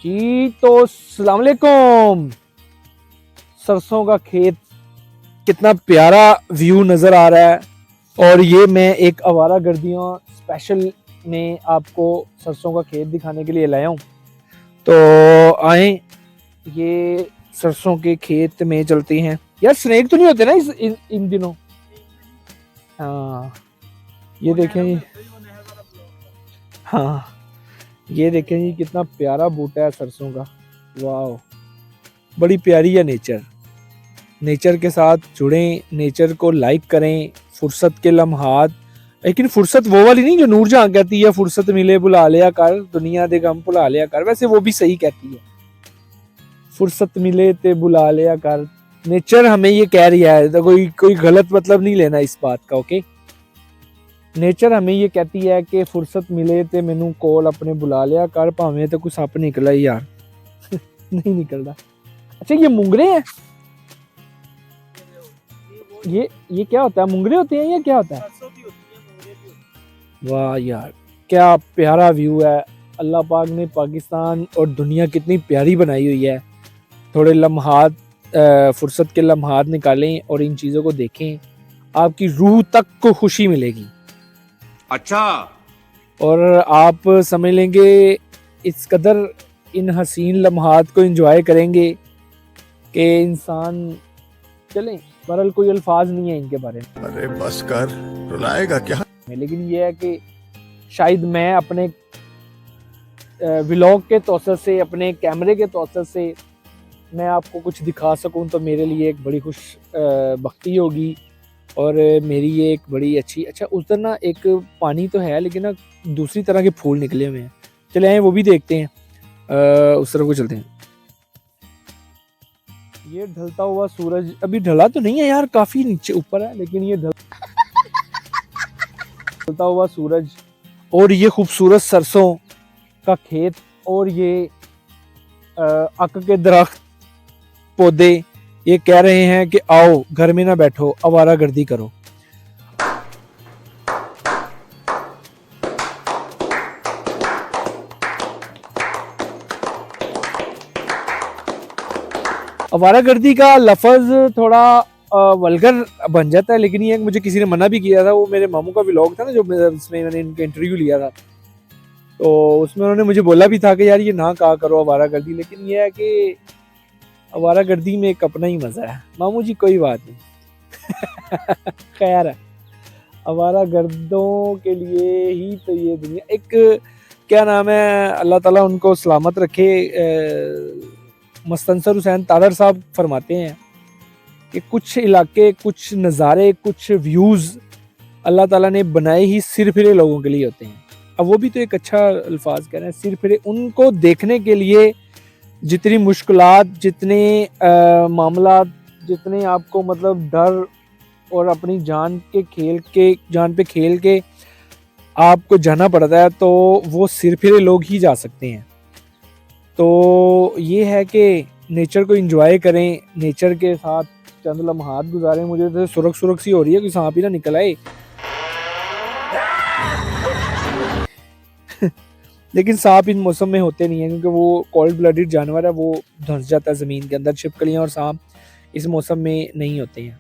जी तो अस्सलाम वालेकुम। सरसों का खेत, कितना प्यारा व्यू नज़र आ रहा है। और ये मैं एक आवारा गर्दियों स्पेशल में आपको सरसों का खेत दिखाने के लिए लाया हूँ। तो आए ये सरसों के खेत में चलते हैं। यार स्नेक तो नहीं होते ना इन दिनों? हाँ ये देखें जी। हाँ ये देखें जी, कितना प्यारा बूटा है सरसों का। वाह, बड़ी प्यारी है नेचर। नेचर के साथ जुड़ें, नेचर को लाइक करें। फुर्सत के लम्हात, लेकिन फुर्सत वो वाली नहीं जो नूरजहां कहती है, फुर्सत मिले बुला लिया कर, दुनिया दे गम भुला लिया कर। वैसे वो भी सही कहती है, फुर्सत मिले ते बुला लिया कर। नेचर हमें ये कह रही है, तो कोई गलत मतलब नहीं लेना इस बात का, ओके। नेचर हमें ये कहती है कि फुर्सत मिले ते मैनू कोल अपने बुला लिया कर, भावें तो कुछ सप निकला ही यार। नहीं निकलता। अच्छा ये मुंगरे हैं? ये क्या होता है? मुंगरे होते हैं या क्या होता है? वाह यार, क्या प्यारा व्यू है। अल्लाह पाक ने पाकिस्तान और दुनिया कितनी प्यारी बनाई हुई है। थोड़े लम्हात, फुर्सत के लम्हात निकालें और इन चीज़ों को देखें, आपकी रूह तक को खुशी मिलेगी। अच्छा, और आप समझ लेंगे, इस कदर इन हसीन लम्हात को एंजॉय करेंगे कि इंसान, चलें बहरहाल कोई अल्फाज नहीं है इनके बारे में। अरे बस कर, रुलाएगा क्या? लेकिन ये है कि शायद मैं अपने व्लॉग के तौसर से, अपने कैमरे के तौसर से मैं आपको कुछ दिखा सकूं, तो मेरे लिए एक बड़ी खुश बख्ती होगी। और मेरी ये एक बड़ी अच्छी, अच्छा उधर ना एक पानी तो है, लेकिन ना दूसरी तरह के फूल निकले हुए हैं। चले आए वो भी देखते हैं। उस तरफ को चलते हैं। ये ढलता हुआ सूरज अभी ढला तो नहीं है यार, काफी नीचे ऊपर है, लेकिन ये ढलता हुआ सूरज और ये खूबसूरत सरसों का खेत और ये अक के दरख्त, पौधे, ये कह रहे हैं कि आओ घर में ना बैठो, आवारागर्दी करो। आवारागर्दी का लफज थोड़ा वल्गर बन जाता है, लेकिन ये मुझे किसी ने मना भी किया था। वो मेरे मामू का व्लॉग था ना, जो उसमें मैंने इनका इंटरव्यू लिया था, तो उसमें उन्होंने मुझे बोला भी था कि यार ये ना कहा करो आवारागर्दी। लेकिन ये है कि आवारागर्दी में एक अपना ही मजा है। मामू जी कोई बात नहीं। खैर है, आवारागर्दों के लिए ही तो ये दुनिया। एक क्या नाम है, अल्लाह ताला उनको सलामत रखे, मुस्तनसर हुसैन तादर साहब फरमाते हैं कि कुछ इलाके, कुछ नज़ारे, कुछ व्यूज़ अल्लाह ताला ने बनाए ही सिर फिरे लोगों के लिए होते हैं। अब वो भी तो एक अच्छा अल्फाज कह रहे हैं, सिर फिरे। उनको देखने के लिए जितनी मुश्किलात, जितने मामला, जितने आपको मतलब डर और अपनी जान पे खेल के आपको जाना पड़ता है, तो वो सिर फिरे लोग ही जा सकते हैं। तो ये है कि नेचर को एंजॉय करें, नेचर के साथ चंद लम्हात गुजारें। मुझे तो सुरख सी हो रही है कि सांप ही ना निकल आए। लेकिन सांप इन मौसम में होते नहीं है, क्योंकि वो कोल्ड ब्लडेड जानवर है, वो धंस जाता है ज़मीन के अंदर। छिपकलियाँ और सांप इस मौसम में नहीं होते हैं।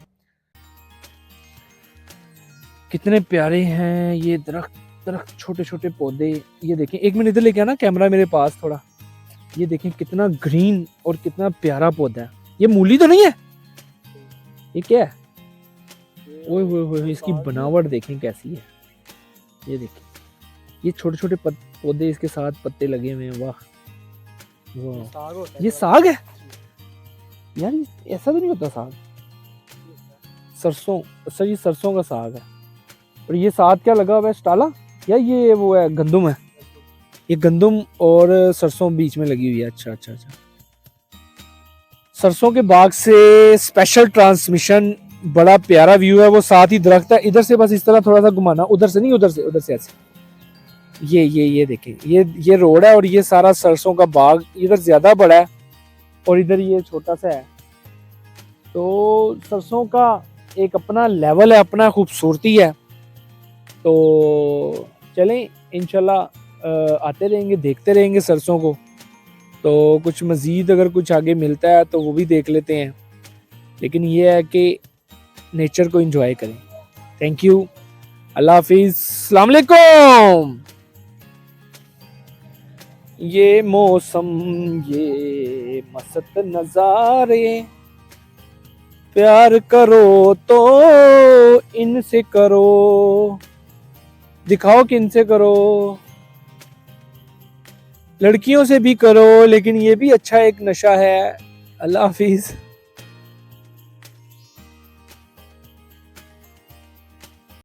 कितने प्यारे हैं ये दरख्त, छोटे छोटे पौधे। ये देखें, एक मिनट इधर लेके आना कैमरा मेरे पास थोड़ा। ये देखें कितना ग्रीन और कितना प्यारा पौधा है। ये मूली तो नहीं है? ये क्या है? ओए होए होए, इसकी बनावट देखें कैसी है। ये देखें, ये छोटे छोटे पौधे, इसके साथ पत्ते लगे हुए हैं। वाह वाह, ये साग है यार? ऐसा तो नहीं होता साग। सरसों, अच्छा ये सरसों का साग है। और ये साथ क्या लगा हुआ है, स्टाला या ये वो है गंदुम है? ये गंदुम और सरसों बीच में लगी हुई है। अच्छा अच्छा अच्छा। सरसों के बाग से स्पेशल ट्रांसमिशन, बड़ा प्यारा व्यू है। वो साथ ही दरख्त है। इधर से बस इस तरह थोड़ा सा घुमाना, उधर से नहीं, उधर से ऐसे। ये देखें, ये रोड है और ये सारा सरसों का बाग इधर ज्यादा बड़ा है और इधर ये छोटा सा है। तो सरसों का एक अपना लेवल है, अपना खूबसूरती है। तो चलें इंशाल्लाह आते रहेंगे, देखते रहेंगे सरसों को। तो कुछ मज़ीद अगर कुछ आगे मिलता है तो वो भी देख लेते हैं, लेकिन ये है कि नेचर को एंजॉय करें। थैंक यू, अल्लाह हाफिज़, अस्सलाम वालेकुम। ये मौसम, ये मस्त नज़ारे, प्यार करो तो इनसे करो, दिखाओ कि इनसे करो, लड़कियों से भी करो, लेकिन ये भी अच्छा एक नशा है। अल्लाह हाफिज़।